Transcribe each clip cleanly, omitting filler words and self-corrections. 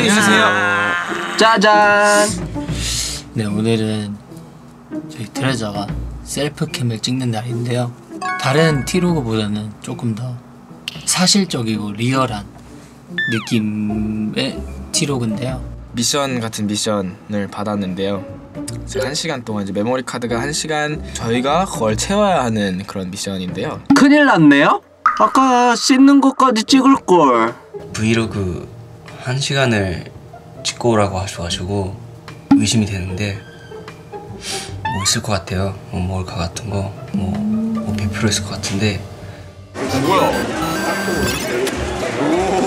인사해주세요. 짜잔. 네, 오늘은 저희 트레저가 셀프캠을 찍는 날인데요. 다른 티로그보다는 조금 더 사실적이고 리얼한 느낌의 티로그인데요. 미션 같은 미션을 받았는데요. 1시간 동안 이제 메모리 카드가 1시간 저희가 그걸 채워야 하는 그런 미션인데요. 큰일 났네요? 아까 씻는 것까지 찍을걸. 브이로그 1시간을 찍고 오라고 하셔가지고 의심이 되는데 뭐 있을 것 같아요. 뭐 몰카 같은 거 뭐 100% 있을 것 같은데. 뭐야?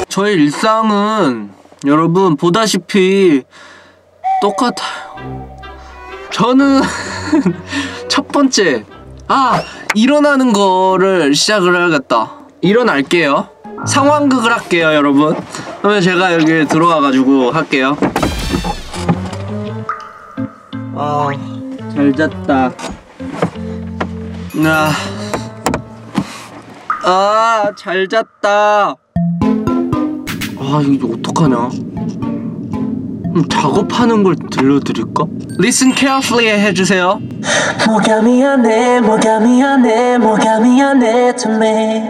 저의 일상은 여러분 보다시피 똑같아요. 저는 첫 번째 일어나는 거를 시작을 해야겠다. 일어날게요. 상황극을 할게요, 여러분. 그러면 제가 여기 들어와가지고 할게요. 잘 잤다. 잘 잤다. 이거 어떡하냐? 작업하는 걸 들려드릴까? Listen carefully 해주세요. 뭐가 미안해 뭐가 미안해 뭐가 미안해 to me.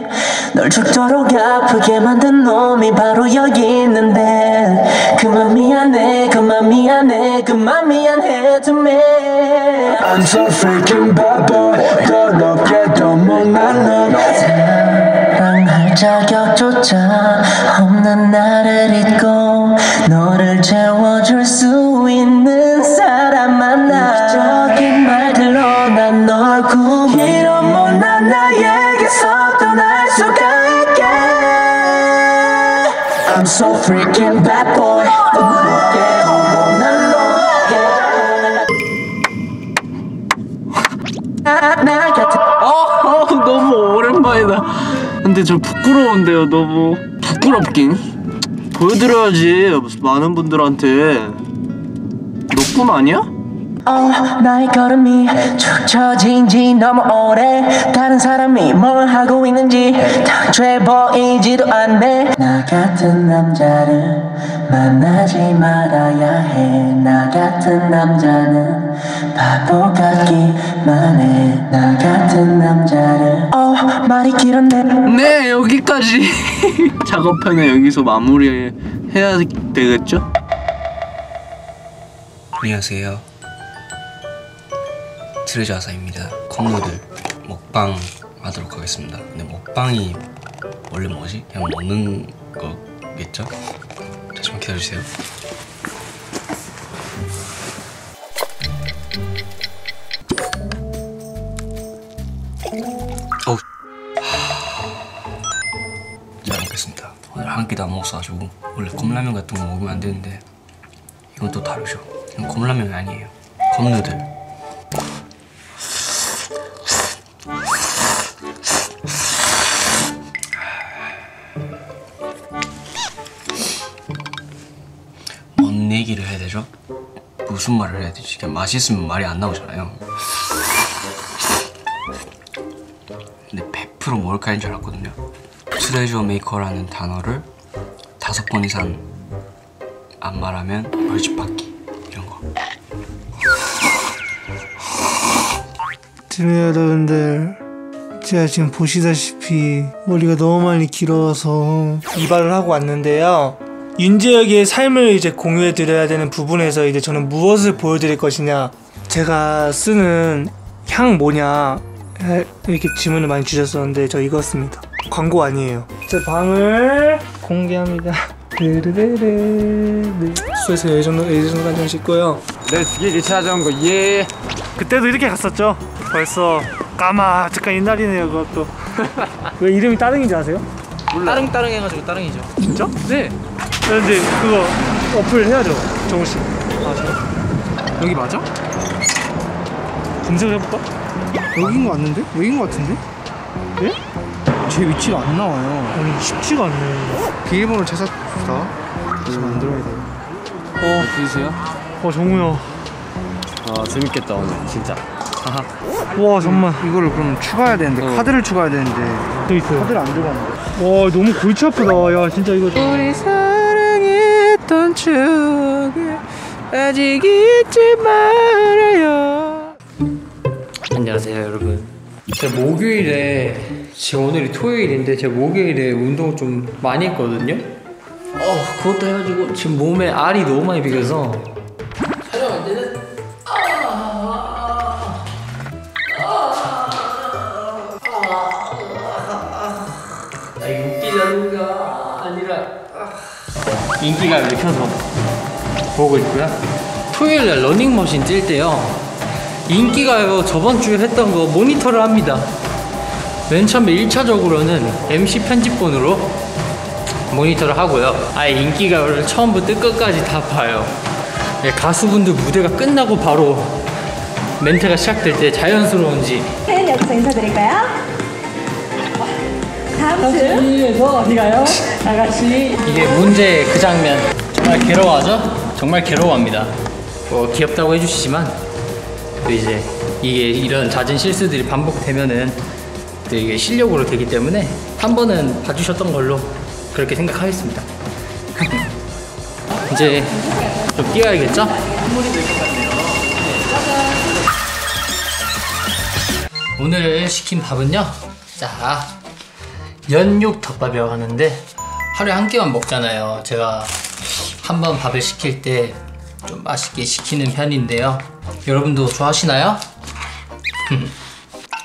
널 죽도록 아프게 만든 놈이 바로 여기 있는데 그만 미안해 그만 미안해 그만 미안해 to me. I'm so freaking bad boy. 더럽게도 못난 놈. 사랑할 자격조차 없는 나를 잊고 너를 채워줄 수 있는 사람 만나. 적인 말들로 난 널 구해 이런 못난 나에게서 떠날 수가 있게. I'm so freaking bad boy. 더럽게도 못난 나 같은 너무 오랜만이다. 근데 저 부끄러운데요. 너무 부끄럽긴. 보여드려야지 많은 분들한테. 너 꿈 아니야? 나의 걸음이 축 처진 지 너무 오래. 다른 사람이 뭘 하고 있는지 당최 보이지도 않네. 나 같은 남자를 만나지 말아야 해. 나 같은 남자는 바보 같기만 해. 나 같은 남자를 말이 길었네. 네, 여기까지. 작업편은 여기서 마무리해야 되겠죠? 안녕하세요, 트레저 아사입니다. 컵누들 먹방 하도록 하겠습니다. 근데 먹방이 원래 뭐지? 그냥 먹는 거겠죠? 잠시만 기다려주세요. 잘 먹겠습니다. 오늘 한 끼도 안 먹었어가지고. 원래 컵라면 같은 거 먹으면 안 되는데 이건 또 다르죠. 이건 컵라면이 아니에요. 컵누들. 뭔 얘기를 해야 되죠? 무슨 말을 해야 되지? 그냥 맛있으면 말이 안 나오잖아요. 근데 100% 몰카인 줄 알았거든요. 트레저 메이커라는 단어를 5번 이상 안 말하면 벌집 받기, 이런 거. 트레저 여러분들, 제가 지금 보시다시피 머리가 너무 많이 길어서 이발을 하고 왔는데요. 윤재혁의 삶을 이제 공유해드려야 되는 부분에서 이제 저는 무엇을 보여드릴 것이냐, 제가 쓰는 향 뭐냐 이렇게 질문을 많이 주셨었는데 저 이거 씁니다. 광고 아니에요. 제 방을 공개합니다. 네. 숙소에서 예정까지 씻고요. 네, 뒤에 리차하자는 거 예. 그때도 이렇게 갔었죠. 벌써 까마득한 옛날이네요. 그것도. 왜 이름이 따릉인지 아세요? 몰라. 따릉 해가지고 따릉이죠. 진짜? 네. 근데 그거 어플 해야죠, 정우씨. 저요? 여기 맞아? 검색을 해볼까? 여긴 거 같는데? 여긴 거 같은데? 예? 제 위치가 안 나와요. 아니 쉽지가 않네. 비밀번호 찾았다. 다시 만들어야 돼. 보이세요? 정우야. 재밌겠다 오늘 진짜. 와 정말. 이거를 그럼 추가해야 되는데 카드를 추가해야 되는데 또 있어요. 카드를 안 들어갔는데. 와 너무 골치 아프다. 야 진짜 이거. 우리 사랑했던 멈추게 아직 잊지 말아요. 안녕하세요 여러분. 제가 목요일에 지금 오늘이 토요일인데 제가 목요일에 운동을 좀 많이 했거든요. 그것도 해가지고 지금 몸에 알이 너무 많이 비겨서 촬영 안 되는. 웃기자루가 아니라 인기가 왜 켜서 보고 있고요. 토요일날 러닝머신 뛸 때요, 인기가요 저번 주에 했던 거 모니터를 합니다. 맨 처음에 1차적으로는 MC 편집본으로 모니터를 하고요. 아예 인기가요를 처음부터 끝까지 다 봐요. 가수분들 무대가 끝나고 바로 멘트가 시작될 때 자연스러운지. 팬 여기서 인사드릴까요? 다음 주 에서 어디 가요? 다같이. 이게 문제 그 장면 정말 괴로워하죠? 정말 괴로워합니다. 귀엽다고 해주시지만 또 이제 이게 이런 잦은 실수들이 반복되면은 또 이게 실력으로 되기 때문에 한 번은 봐주셨던 걸로 그렇게 생각하겠습니다. 이제 좀 뛰어야겠죠? 오늘 시킨 밥은요, 자, 연육 덮밥이라고 하는데 하루에 한 끼만 먹잖아요. 제가 한번 밥을 시킬 때 좀 맛있게 시키는 편인데요. 여러분도 좋아하시나요?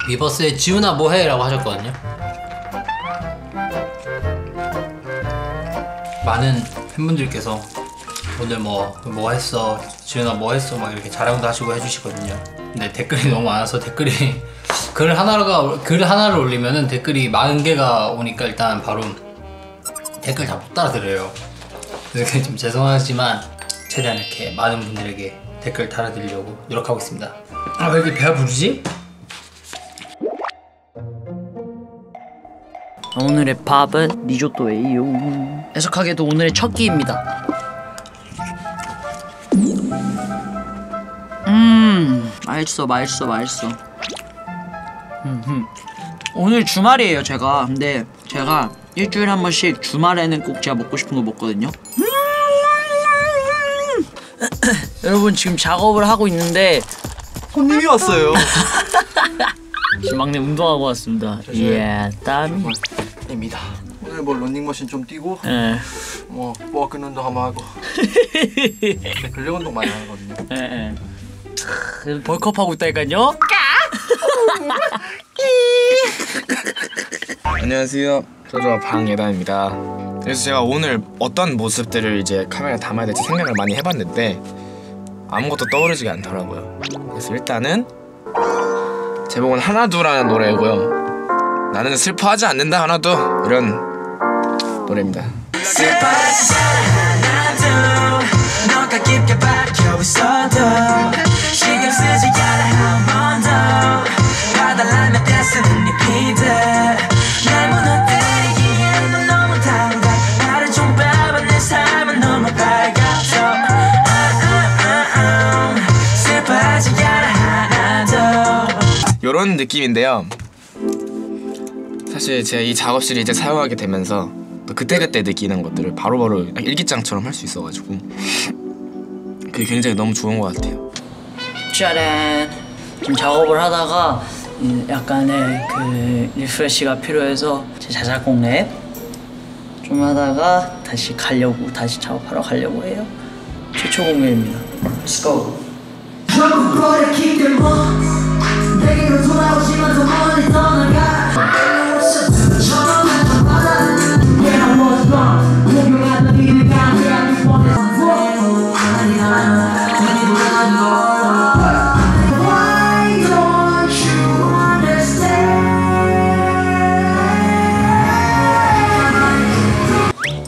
위버스의 지훈아 뭐해? 라고 하셨거든요. 많은 팬분들께서 오늘 뭐 했어? 지훈아 뭐 했어? 막 이렇게 자랑도 하시고 해주시거든요. 근데 댓글이 너무 많아서 댓글이 글 하나를 올리면은 댓글이 40개가 오니까 일단 바로 댓글 다 못 따라드려요. 그래서 좀 죄송하지만 최대한 이렇게 많은 분들에게 댓글 달아드리려고 노력하고 있습니다. 아, 왜 이렇게 배가 부르지? 오늘의 밥은 리조또예요. 애석하게도 오늘의 첫 끼입니다. 맛있어. 오늘 주말이에요 제가. 근데 제가 일주일에 한 번씩 주말에는 꼭 제가 먹고 싶은 거 먹거든요. 여러분 지금 작업을 하고 있는데 손님이 왔어요. 지금 막내 운동하고 왔습니다. 예, 땀입니다. 오늘 뭐 런닝머신 좀 뛰고 예. 뭐 워킹 운동 한번 하고 근력 운동 많이 하거든요. 예. 벌크업 하고 있다니까요. 안녕하세요. 저저 방예단입니다. 그래서 제가 오늘 어떤 모습들을 이제 카메라에 담아야 될지 생각을 많이 해봤는데 아무것도 떠오르지가 않더라고요. 그래서 일단은 제목은 하나두라는 노래고요. 나는 슬퍼하지 않는다 하나두, 이런 노래입니다. 슬퍼하지 않아도 너가 깊게 박혀 있어도 신경 쓰지 않아 한 번 더 봐달라면 떼쓰는 네 피드 날 무너뜨리기엔 넌 너무 달다 나를 좀 봐봐 내 삶은 너무 밝아서 슬퍼하지 않아 하나도 요런 느낌인데요. 사실 제가 이 작업실을 이제 사용하게 되면서 또 그때그때 느끼는 것들을 바로바로 일기장처럼 할 수 있어가지고 그게 굉장히 너무 좋은 것 같아요. 짜란. 지금 작업을 하다가 약간의 그 리프레시가 필요해서 제 자작곡 랩 좀 하다가 다시 작업하러 가려고 해요. 최초 공개입니다. Let's go. 내게로 돌아오시면서 멀리 떠나가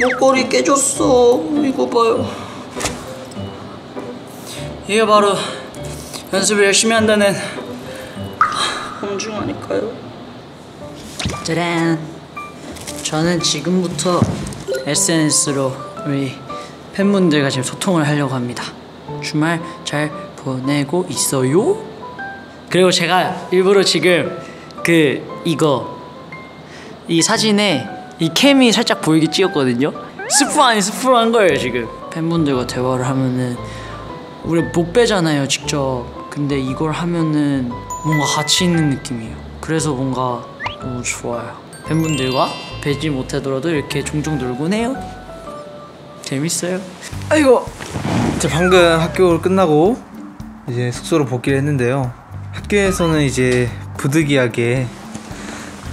목걸이 깨졌어. 이거 봐요. 이게 바로 연습을 열심히 한다는 검증 아닐까요? 짜란. 저는 지금부터 SNS로 우리 팬분들과 지금 소통을 하려고 합니다. 주말 잘 보내고 있어요? 그리고 제가 일부러 지금 이 사진에 이 캠이 살짝 보이게 찍었거든요. 스프 아닌 스프로 한 거예요 지금. 팬분들과 대화를 하면은 우리 못 빼잖아요 직접. 근데 이걸 하면은 뭔가 같이 있는 느낌이에요. 그래서 뭔가 너무 좋아요. 팬분들과 뵈지 못하더라도 이렇게 종종 놀곤 해요. 재밌어요. 아이고. 이제 방금 학교를 끝나고 이제 숙소로 복귀를 했는데요. 학교에서는 이제 부득이하게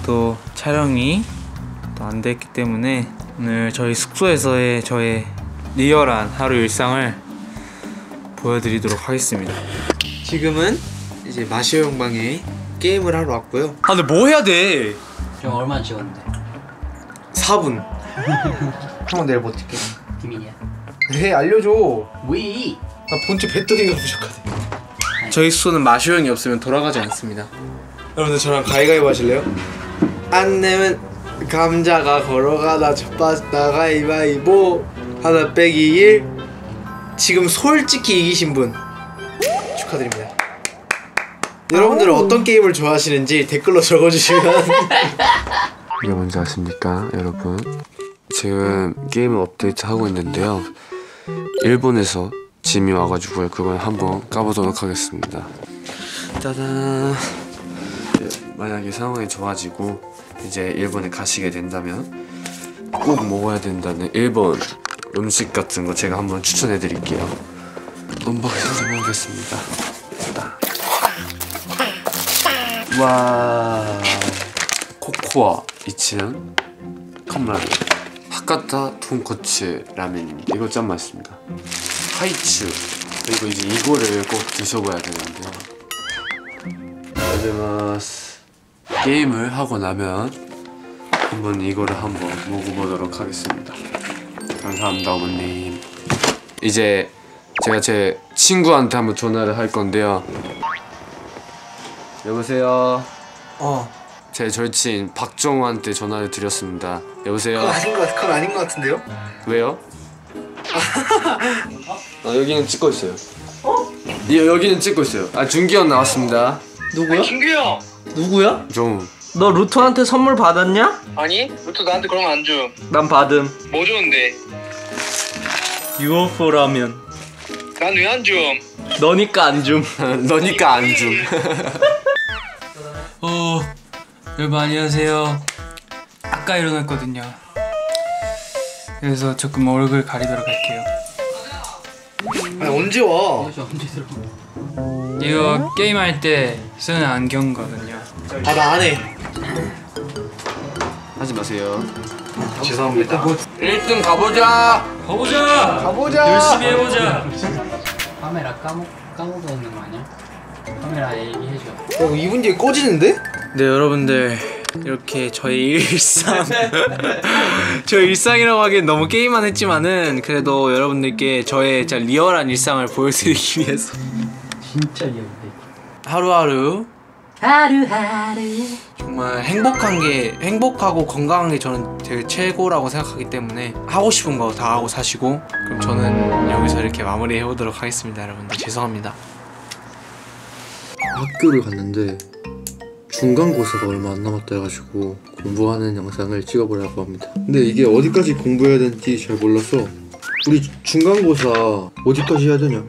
또 촬영이 또 안 됐기 때문에 오늘 저희 숙소에서의 저의 리얼한 하루 일상을 보여드리도록 하겠습니다. 지금은 이제 마시오 형 방에 게임을 하러 왔고요. 아 근데 뭐 해야 돼? 형 얼마나 찍었는데? 4분. 형 내일 뭐 찍게? 비밀이야. 네 알려줘. 왜? 나 본체 배터리가 부족하대. 저희 숙소는 마시오 형이 없으면 돌아가지 않습니다. 여러분들 저랑 가위가위보 하실래요? 안 내면 감자가 걸어가다 젖봤다 가위바위보 하나 빼기 1. 지금 솔직히 이기신 분 축하드립니다. 여러분들은 어떤 게임을 좋아하시는지 댓글로 적어주시면 이게 뭔지 아십니까 여러분? 지금 게임을 업데이트하고 있는데요, 일본에서 짐이 와가지고 그걸 한번 까보도록 하겠습니다. 짜잔. 만약에 상황이 좋아지고 이제 일본에 가시게 된다면 꼭 먹어야 된다는 일본 음식 같은 거 제가 한번 추천해 드릴게요. 언박싱 좀 하겠습니다. 와, 코코아 이치는 컵라면, 하카타 돈코츠 라면입니다. 이거 짱 맛있습니다. 하이츠, 그리고 이제 이거를 꼭 드셔봐야 되는데요. 아즈마스. 게임을 하고 나면 한번 이거를 한번 먹어보도록 하겠습니다. 감사합니다 어머님. 이제 제가 제 친구한테 한번 전화를 할 건데요. 여보세요. 제 절친 박정우한테 전화를 드렸습니다. 여보세요. 그건 아닌 것 같은데요? 왜요? 여기는 찍고 있어요. 여기는 찍고 있어요. 준기 형 나왔습니다. 누구야? 준규 형! 누구야? 정우. 너 루트한테 선물 받았냐? 아니? 루트 나한테 그런 거 안 줘. 난 받음. 뭐 좋은데? UFO 라면. 난 왜 안 줘? 너니까 안 줌. 너니까 안 줌. 여러분 안녕하세요. 아까 일어났거든요. 그래서 조금 얼굴 가리도록 할게요. 언제 와? 이거 게임할 때 쓰는 안경거든요. 나 안 해. 하지 마세요. 죄송합니다. 1등 가보자. 가보자. 열심히 해보자. 카메라 까먹었는 거 아니야? 카메라 얘기해줘. 2분 뒤에 꺼지는데? 네 여러분들, 이렇게 저희 일상 저희 일상이라고 하기엔 너무 게임만 했지만은 그래도 여러분들께 저의 진짜 리얼한 일상을 보여드리기 위해서 진짜 리얼해. 하루하루 정말 행복하고 건강한 게 저는 되게 최고라고 생각하기 때문에 하고 싶은 거 다 하고 사시고, 그럼 저는 여기서 이렇게 마무리 해보도록 하겠습니다. 여러분들 죄송합니다. 학교를 갔는데 중간고사가 얼마 안 남았다 해가지고 공부하는 영상을 찍어보려고 합니다. 근데 이게 어디까지 공부해야 되는지 잘 몰라서. 우리 중간고사 어디까지 해야 되냐?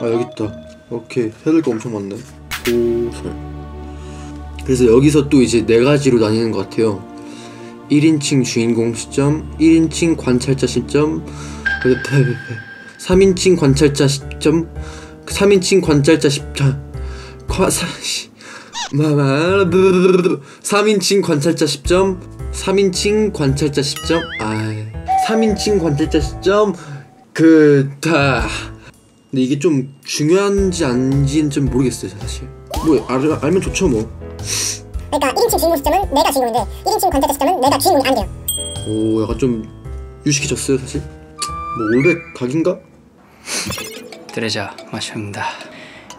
여기 있다. 오케이, 해야 될 거 엄청 많네. 소설. 그래서 여기서 또 이제 4가지로 나뉘는 것 같아요. 1인칭 주인공 시점, 1인칭 관찰자 시점, 3인칭 관찰자 시점, 3인칭 관찰자 시점, 3인칭 관찰자 시점, 3인칭 관찰자 시점, 3인칭 관찰자 시점, 근데 이게 좀 중요한지 아닌지는 좀 모르겠어요 사실. 뭐 알면 좋죠 뭐. 그러니까 1인칭 주인공 시점은 내가 주인공인데 1인칭 관찰자 시점은 내가 주인공이 아니에요. 오, 약간 좀 유식해졌어요 사실. 뭐 올백 각인가? 드레자 마십니다.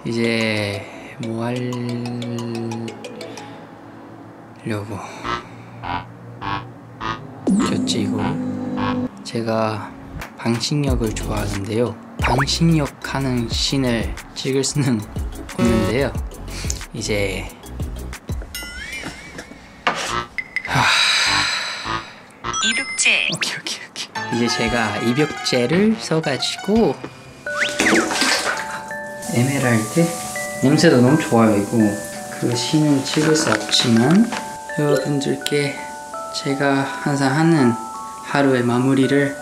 이제 뭐 하려고 겼지 이거? 제가 방식력을 좋아하는데요. 방식력 하는 씬을 찍을 수는 없는데요. 이제 입욕제. 오케이. 이제 제가 입욕제를 써가지고 에메랄드 냄새도 너무 좋아요. 이거 그 시는 찍을 수 없지만 여러분들께 제가 항상 하는 하루의 마무리를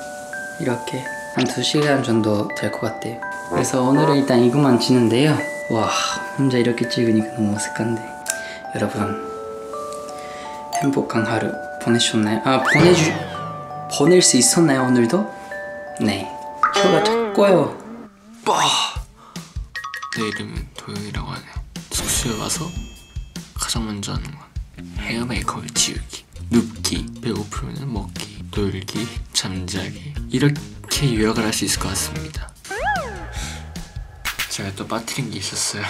이렇게 한 2시간 정도 될 것 같아요. 그래서 오늘은 일단 이것만 찍는데요. 와, 혼자 이렇게 찍으니까 너무 어색한데 여러분 행복한 하루 보내셨나요? 보낼 수 있었나요 오늘도? 네, 혀가 작고요. 내 이름은 도영이라고 하네. 숙소에 와서 가장 먼저 하는 건 헤어 메이크업을 지우기, 눕기, 배고프면 먹기, 놀기, 잠자기, 이렇게 요약을 할 수 있을 것 같습니다. 제가 또 빠뜨린 게 있었어요.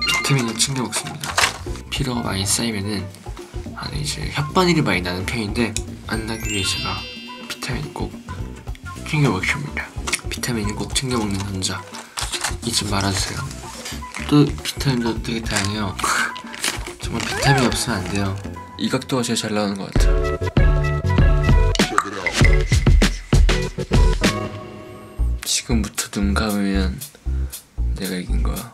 비타민을 챙겨 먹습니다. 피로가 많이 쌓이면은 이제 혓바늘이 많이 나는 편인데 안 나기 위해 제가 비타민 꼭 챙겨 먹습니다. 비타민을 꼭 챙겨 먹는 남자 잊지 말아주세요. 또 비타민도 되게 다양해요. 정말 비타민 없으면 안 돼요. 이 각도가 제일 잘 나오는 것 같아요. 지금부터 눈 감으면 내가 이긴 거야.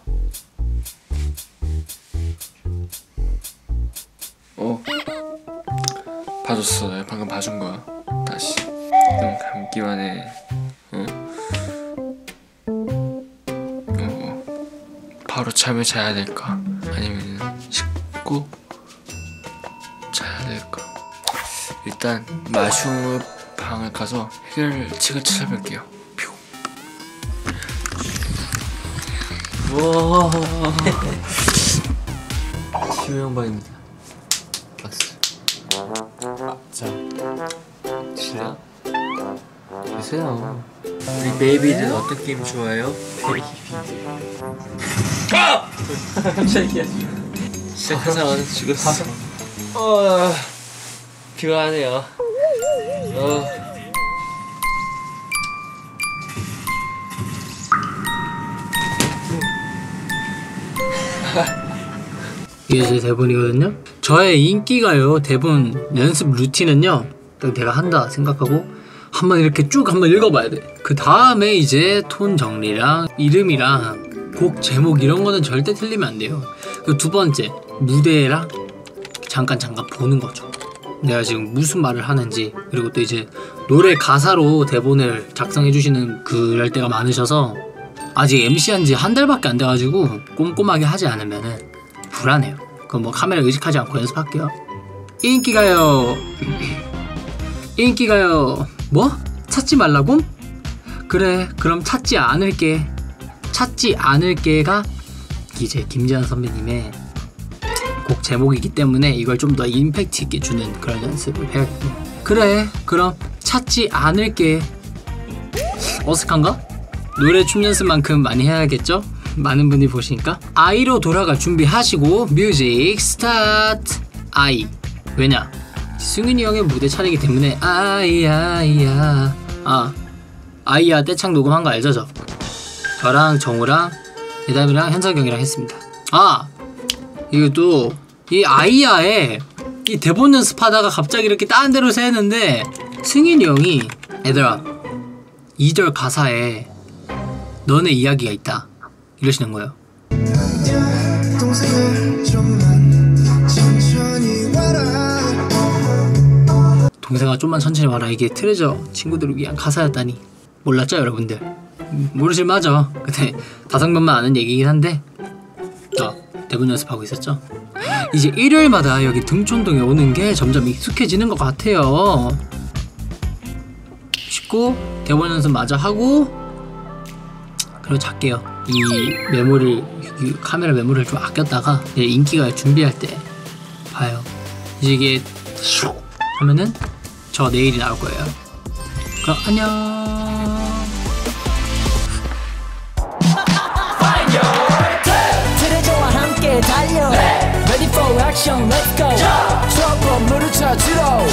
봐줬어. 내가 방금 봐준 거야. 다시 눈 감기만 해. 바로 잠을 자야 될까? 아니면 씻고 자야 될까? 일단 마슈 방을 가서 해결책을 찾아볼게요. 와. 휴양방입니다. 박수. 자, 실례. 보세요. 우리 베이비들 어떤 게임 좋아해요? 깜짝이야. 시작하자마자 죽었어. 피곤하네요. 이게 제 대본이거든요. 저의 인기가요 대본 연습 루틴은요, 내가 한다 생각하고 한번 이렇게 쭉 한번 읽어봐야 돼. 그 다음에 이제 톤 정리랑 이름이랑 곡 제목 이런 거는 절대 틀리면 안 돼요. 그 두 번째, 무대랑 잠깐 보는 거죠. 내가 지금 무슨 말을 하는지. 그리고 또 이제 노래 가사로 대본을 작성해 주시는 그럴 때가 많으셔서 아직 MC 한지 1달밖에 안 돼가지고 꼼꼼하게 하지 않으면은 불안해요. 그럼 뭐 카메라 의식하지 않고 연습할게요. 인기가요. 인기가요. 뭐? 찾지 말라고? 그래, 그럼 찾지 않을게. 찾지 않을게가 이제 김지한 선배님의 곡 제목이기 때문에 이걸 좀 더 임팩트 있게 주는 그런 연습을 해야겠네요. 그래, 그럼 찾지 않을게. 어색한가? 노래 춤 연습만큼 많이 해야겠죠? 많은 분이 보시니까. 아이로 돌아갈 준비하시고 뮤직 스타트. 아이. 왜냐? 승윤이 형의 무대 차리기 때문에 아이야. 아이야 떼창 녹음한 거 알죠? 저랑 정우랑 예담이랑 현석이 형이랑 했습니다. 이것도 이 아이야에 이 대본 연습하다가 갑자기 이렇게 딴 데로 새는데 승윤이 형이 얘들아 2절 가사에 너네 이야기가 있다 이러시는 거예요. 동생아 좀만 천천히 와라. 이게 트레저 친구들을 위한 가사였다니. 몰랐죠 여러분들? 모르실 마죠. 근데 5명만 아는 얘기긴 한데 대본 연습하고 있었죠. 이제 일요일마다 여기 등촌동에 오는 게 점점 익숙해지는 것 같아요. 쉽고 대본 연습 마저 하고 그리고 잘게요. 이 메모리, 이 카메라 메모리를 좀 아꼈다가 인기가 준비할 때 봐요. 이제 이게 슉 하면은 저 내일이 나올 거예요. 그럼 안녕. 트레저와 함께 달려 Ready for action, let's go. 저 건물을 찾으러